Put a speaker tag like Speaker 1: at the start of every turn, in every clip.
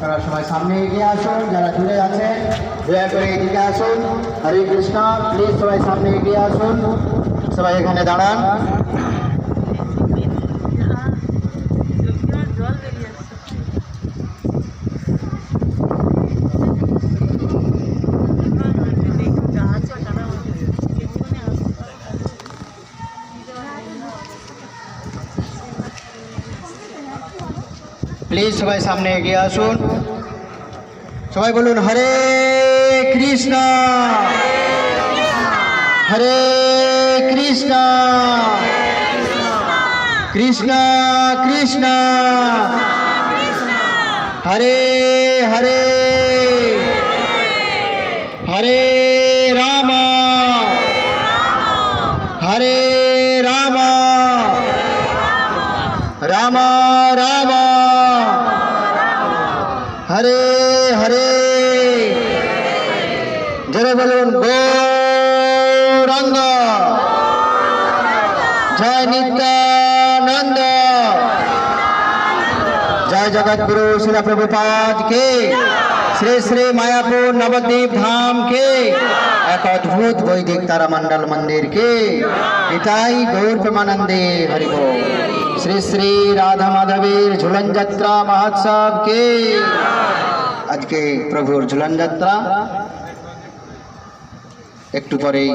Speaker 1: আপনারা সবাই সামনে এগিয়ে আসুন, যারা দূরে আছেন দয়া করে এদিকে আসুন। হরে কৃষ্ণ, প্লিজ সবাই সামনে এগিয়ে আসুন, সবাই এখানে দাঁড়ান। প্লিজ সবাই সামনে এগিয়ে আসুন, সবাই বলুন হরে কৃষ্ণ হরে কৃষ্ণ কৃষ্ণ কৃষ্ণ হরে হরে হরে রাম হরে রাম রাম রাম হরে হরে। জয় বলুন গৌরাঙ্গ, জয় নিত্যানন্দ, জয় জগৎগুरु শিল প্রভুপাদ কে, শ্রী শ্রী মায়াপুর নবদ্বীপ ধাম কে, এক অদ্ভুত বৈদিক তারামণ্ডল মন্দির কে, নিতাই গৌর প্রেমানন্দে হরি बोल। শ্রী শ্রী রাধা মাধবের ঝুলন যাত্রা মহোৎসব কে। আজকে প্রভুর ঝুলন যাত্রা, একটু পরেই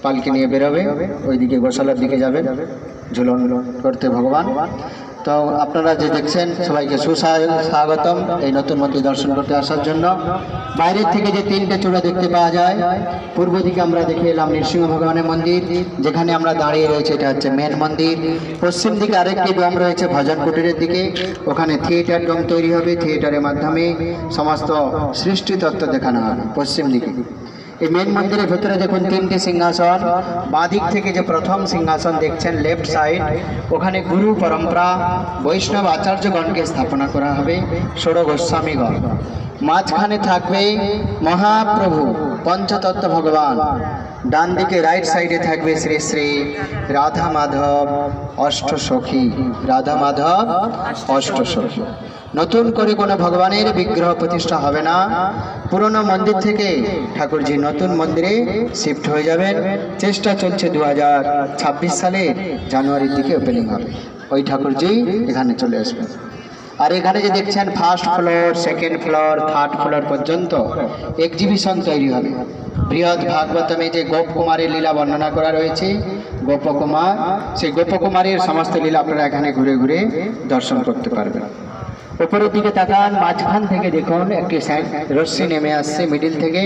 Speaker 1: পালকি নিয়ে বেরোবে, ওইদিকে গোশালার দিকে যাবে ঝুলন করতে ভগবান। তো আপনারা যে দেখছেন সবাইকে সুস্বাগতম এই নতুন মন্দির দর্শন করতে আসার জন্য। বাইরের থেকে যে তিনটে চূড়া দেখতে পাওয়া যায়, পূর্ব দিকে আমরা দেখে এলাম নৃসিংহ ভগবানের মন্দির, যেখানে আমরা দাঁড়িয়ে রয়েছে এটা হচ্ছে মেন মন্দির। পশ্চিম দিকে আরেকটি ডোম রয়েছে ভজন কুটিরের দিকে, ওখানে থিয়েটার ডোম তৈরি হবে, থিয়েটারের মাধ্যমে সমস্ত সৃষ্টি তত্ত্ব দেখানো হবে পশ্চিম দিকে। এই মেন মন্দিরের ভেতরে দেখুন তিনটি সিংহাসন, বাঁদিক থেকে যে প্রথম সিংহাসন দেখছেন লেফট সাইড, ওখানে গুরু পরম্পরা বৈষ্ণব আচার্যগণকে স্থাপনা করা হবে, ষোড়শ গোস্বামীগণ। মাঝখানে থাকবে মহাপ্রভু পঞ্চতত্ত্ব ভগবান, ডান দিকে রাইট সাইডে থাকবে শ্রী শ্রী রাধা মাধব অষ্টসখী, রাধা মাধব অষ্টসখী। নতুন করে কোনো ভগবানের বিগ্রহ প্রতিষ্ঠা হবে না, পুরনো মন্দির থেকে ঠাকুরজি নতুন মন্দিরে শিফট হয়ে যাবেন। চেষ্টা চলছে 2026 সালে জানুয়ারির দিকে ওপেনিং হবে, ওই ঠাকুরজি এখানে চলে আসবেন। আর এখানে যে দেখছেন first floor, second floor, third floor পর্যন্ত এক্সিবিশন তৈরি হবে। বৃহৎ ভাগবতমে যে গোপকুমারের লীলা বর্ণনা করা রয়েছে, গোপকুমার, সেই গোপকুমারের সমস্ত লীলা আপনারা এখানে ঘুরে ঘুরে দর্শন করতে পারবেন। উপরের দিকে তাকান, মাঝখান থেকে দেখুন একটি রশ্মি নেমে আসছে মিডিল থেকে,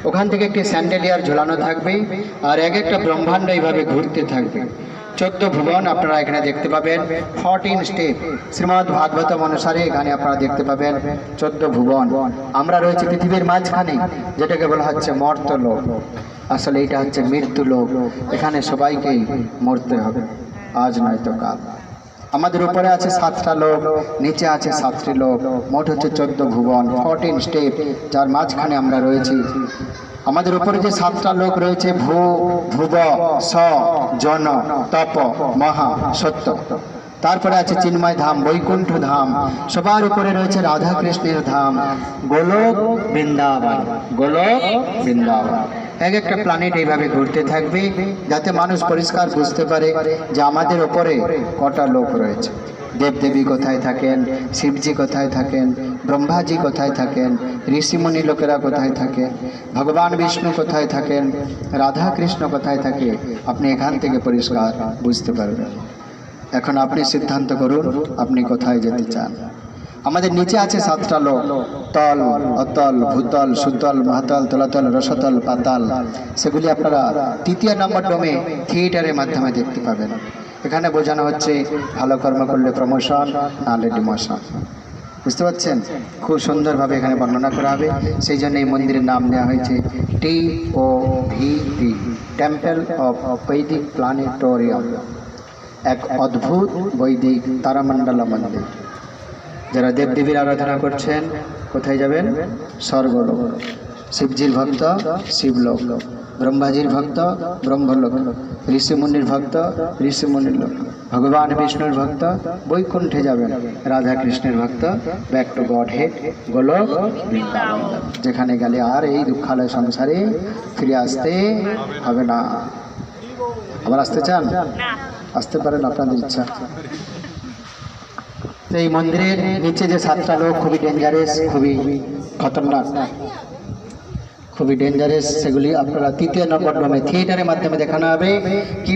Speaker 1: ওখান থেকে একটি স্যান্ডেলিয়ার ঝোলানো থাকবে, আর এক একটা ব্রহ্মাণ্ড এইভাবে ঘুরতে থাকবে। 14 ভুবন আপনারা এখানে দেখতে পাবেন, 14 স্টেপ শ্রীমদ্ ভাগবতম অনুসারে এখানে আপনারা দেখতে পাবেন 14 ভুবন। আমরা রয়েছে পৃথিবীর মাঝখানে, যেটাকে বলা হচ্ছে মর্তলোক, আসলে এটা হচ্ছে মৃত্যু লোক। এখানে সবাইকেই মরতে হবে, আজ নয় তো কাল। আমাদের উপরে আছে 7টা লোক, নিচে আছে 7টি লোক, মোট হচ্ছে 14 ভুবন, 14 স্টেপ, যার মাঝখানে আমরা রয়েছি। আমাদের উপরে যে 7টা লোক রয়েছে, ভুব স জন তপ মহা সত্য, তারপরে আছে চিন্ময় ধাম, বৈকুণ্ঠ ধাম, সবার উপরে রয়েছে রাধা কৃষ্ণের ধাম, গোলক বৃন্দাবন, গোলক বৃন্দাবন। এক একটা প্ল্যানেট এইভাবে ঘুরতে থাকবে, যাতে মানুষ পরিষ্কার বুঝতে পারে যে আমাদের ওপরে কটা লোক রয়েছে। দেবদেবী কোথায় থাকেন, শিবজি কোথায় থাকেন, ব্রহ্মাজি কোথায় থাকেন, ঋষিমুনি লোকেরা কোথায় থাকেন, ভগবান বিষ্ণু কোথায় থাকেন, রাধা কৃষ্ণ কোথায় থাকে, আপনি এখান থেকে পরিষ্কার বুঝতে পারবেন। এখন আপনি সিদ্ধান্ত করুন আপনি কোথায় যেতে চান। আমাদের নিচে আছে 7টা লোক, তল, অতল, ভূতল, সুতল, মহাতল, তলাতল, রসতল, পাতাল। সেগুলি আপনারা 3য় নম্বর ডোমে থিয়েটারের মাধ্যমে দেখতে পাবেন। এখানে বোঝানো হচ্ছে ভালো কর্ম করলে প্রমোশন, নাহলে ডিমোশন। বুঝতে পারছেন? খুব সুন্দরভাবে এখানে বর্ণনা করা হবে। সেই জন্য এই মন্দিরের নাম দেওয়া হয়েছে TOVP, টেম্পল অফ বৈদিক প্ল্যানেটোরিয়াম, এক অদ্ভুত বৈদিক তারামণ্ডল মন্দির। যারা দেবদেবীর আরাধনা করছেন কোথায় যাবেন? স্বর্গলোক। শিবজির ভক্ত শিবলোক, ব্রহ্মাজির ভক্ত ব্রহ্মলোক, ঋষিমুনির ভক্ত ঋষিমুনির লোক, ভগবান বিষ্ণুর ভক্ত বৈকুণ্ঠে যাবেন, রাধা কৃষ্ণের ভক্ত ব্যাক টু গড হেড গোলক বৃন্দাবন, যেখানে গেলে আর এই দুঃখালয় সংসারে ফিরে আসতে হবে না। আবার আসতে চান? আসতে পারেন, আপনাদের ইচ্ছা। এই মন্দিরের নিচে যে 7টা লোক খুবই ডেঞ্জারাস, খুবই খতরনাক, খুবই ডেঞ্জারাস, সেগুলি আপনারা 3য় নম্বর রুমে থিয়েটারের মাধ্যমে দেখানো হবে। কি